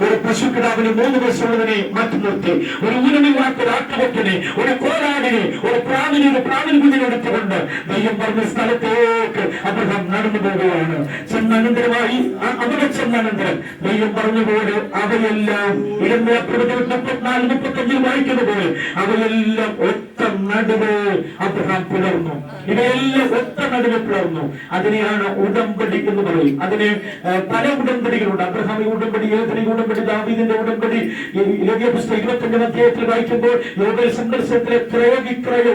ഒരു പശുക്കിടാവിന് 3 വയസ്സുള്ളതിനെ മാറ്റി നിർത്തി, ഒരു ഊനമില്ലാത്ത ആട്ടുകൊറ്റനെ, ഒരു കോലാടിനെ, ഒരു പ്രാവിൻ കുഞ്ഞിനെ എടുത്തുകൊണ്ട് ദൈവം പറഞ്ഞ സ്ഥലത്തേക്ക് അബ്രഹാം നടന്നു പോവുകയാണ്. ചെന്നനന്തരമായി അവിടെ ചെന്നനന്തരം ദൈവം പറഞ്ഞുപോലെ അവയെല്ലാം 34-35 വായിക്കുന്ന പോലെ അവയെല്ലാം ഒത്ത നടുവ് അബ്രഹാം പുലർന്നു. ഇവയെല്ലാം ഒത്ത നടുവ് പിളർന്നു. അതിനെയാണ് ഉടമ്പടി എന്ന് പറയും. അതിന് പല ഉടമ്പടികളുണ്ട്. അബ്രഹാം ഉടമ്പടി, ഏതെങ്കിലും ഉടമ്പടി, ദാവീദിന്റെ ഉടമ്പടി, ലേവ്യ പുസ്തകം 25-ാം അധ്യായത്തിൽ വായിക്കുമ്പോൾ യോബേൽ സംഘർഷത്തിലെ ക്രയ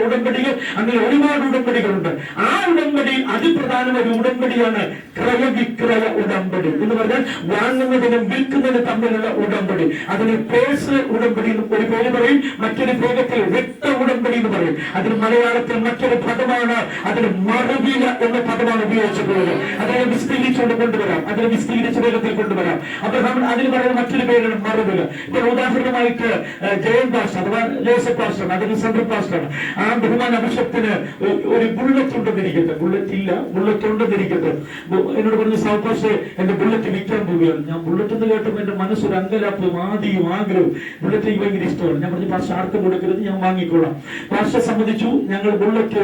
ഉടമ്പടികൾ, അങ്ങനെ ഒരുപാട് ഉടമ്പടികളുണ്ട്. ആ ഉടമ്പടി അതിപ്രധാനമായ ഒരു ഉടമ്പടിയാണ് ക്രയവിക്രയ ഉടമ്പടി എന്ന് പറഞ്ഞാൽ വാങ്ങുന്നതിനും വിൽക്കുന്നതിനും തമ്മിലുള്ള ഉടമ്പടി. അതിന് പേഴ്സ് ഉടമ്പടി ഒരു പേര് പറയും, മറ്റൊരു പേരത്തിൽ രക്ത ഉടമ്പടി എന്ന് പറയും. അതിന് മലയാളത്തിൽ മറ്റൊരു പദമാണ്, അതിന് മറുവില എന്ന പദമാണ് ഉപയോഗിച്ചിട്ടുള്ളത്. അതിനെ വിസ്തീരിച്ചുകൊണ്ട് കൊണ്ടുവരാം, അതിനെ വിസ്തീരിച്ച വേഗത്തിൽ കൊണ്ടുവരാം. അബ്രഹാം അതിന് പറയുന്ന മറ്റൊരു പേരാണ് മറുവില. ഇപ്പോൾ ഉദാഹരണമായിട്ട് ജയൻ പാസ്റ്റർ അഥവാ ജോസഫ് പാസ്റ്റർ, അതിന് സെൻട്രൽ പാസ്റ്ററാണ്. ആ ബഹുമാന അഭിഷേകത്തിന് ഒരു ബുള്ളറ്റ് ഉണ്ടെന്നിരിക്കട്ടെ, ബുള്ളറ്റ് ഇല്ല, ബുള്ളറ്റ് ഉണ്ടെന്നിരിക്കട്ടെ. എന്നോട് പറഞ്ഞു സൗ പാസ്റ്റർ എന്റെ ബുള്ളറ്റ് വിൽക്കാൻ പോവുകയാണ്. ഞാൻ ബുള്ളറ്റ് എന്ന് കേട്ടപ്പോൾ എന്റെ മനസ്സൊരു അങ്കലാപ്പും ആദിയും ആഗ്രഹവും. ബുള്ളറ്റ് എനിക്ക് ഭയങ്കര ഇഷ്ടമാണ്. ഞാൻ പറഞ്ഞു പാസ്റ്റർ ആർക്കും കൊടുക്കരുത്, ഞാൻ വാങ്ങിക്കോളാം. പാസ്റ്റർ സമ്മതിച്ചു. ഞങ്ങൾ ബുള്ളറ്റ്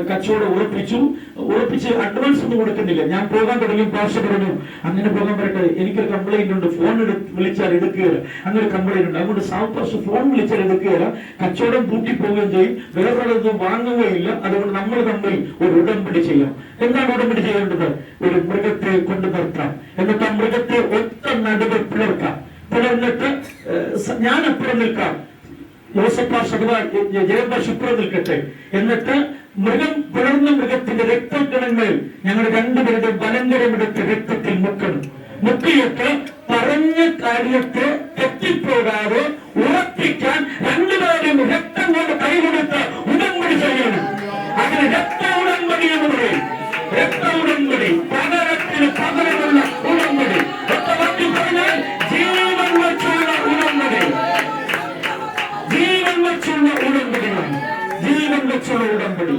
കച്ചവടം ഉറപ്പിച്ച് അഡ്വാൻസ് ഒന്നും കൊടുക്കുന്നില്ല. ഞാൻ പോകാൻ തുടങ്ങി. പാസ്റ്റർ പറഞ്ഞു അങ്ങനെ പോകാൻ പറയട്ടെ, എനിക്കൊരു കംപ്ലൈന്റ് ഉണ്ട്, ഫോൺ വിളിച്ചാൽ എടുക്കുകയില്ല, അങ്ങനെ കംപ്ലൈന്റ് ഉണ്ട്. അതുകൊണ്ട് സൗത്ത് പാസ്റ്റർ ഫോൺ വിളിച്ചാൽ എടുക്കുകയില്ല, കച്ചവടം പൂട്ടിപ്പോവുകയും ചെയ്യും, വേറൊരിടത്തും വാങ്ങുകയില്ല. അതുകൊണ്ട് നമ്മൾ തമ്മിൽ ഒരു ഉടമ്പടി ചെയ്യാം. എന്താണ് ഉടമ്പടി ചെയ്യേണ്ടത്? ഒരു മൃഗത്തെ കൊണ്ടു നിർത്താം, എന്നിട്ട് ആ മൃഗത്തെ ഒത്ത നടുവ് പിളർക്കാം. പിളർന്നിട്ട് ഞാൻ അപ്പുറം നിൽക്കാം, ജോസഫ് അഥവാ ജയഭാഷ ഇപ്പുറം നിൽക്കട്ടെ. എന്നിട്ട് മൃഗം പിളർന്ന മൃഗത്തിന്റെ രക്തഗണങ്ങൾ ഞങ്ങൾ രണ്ടുപേരുടെ ബലങ്കരമെടുത്ത് രക്തത്തിൽ മുക്കണം. മുക്കിയിട്ട് പറഞ്ഞ കാര്യത്തെ തെറ്റിപ്പോകാതെ ഉറപ്പിക്കാൻ രണ്ടുപേരും രക്തം കൊണ്ട് കൈകൊടുത്ത് ഉടമ്പടി ചെയ്യണം. അതിന് രക്ത ഉടമ്പടി എന്ന് പറയും. രക്ത ഉടമ്പടി, പകരത്തിന് പകരമുള്ള ഉടമ്പടി. ഒറ്റവാക്കി പറഞ്ഞാൽ ജീവൻ വെച്ചുള്ള ഉടമ്പടി. ജീവൻ വെച്ചുള്ള ഉടമ്പടിയാണ്. ജീവൻ വെച്ചുള്ള ഉടമ്പടി.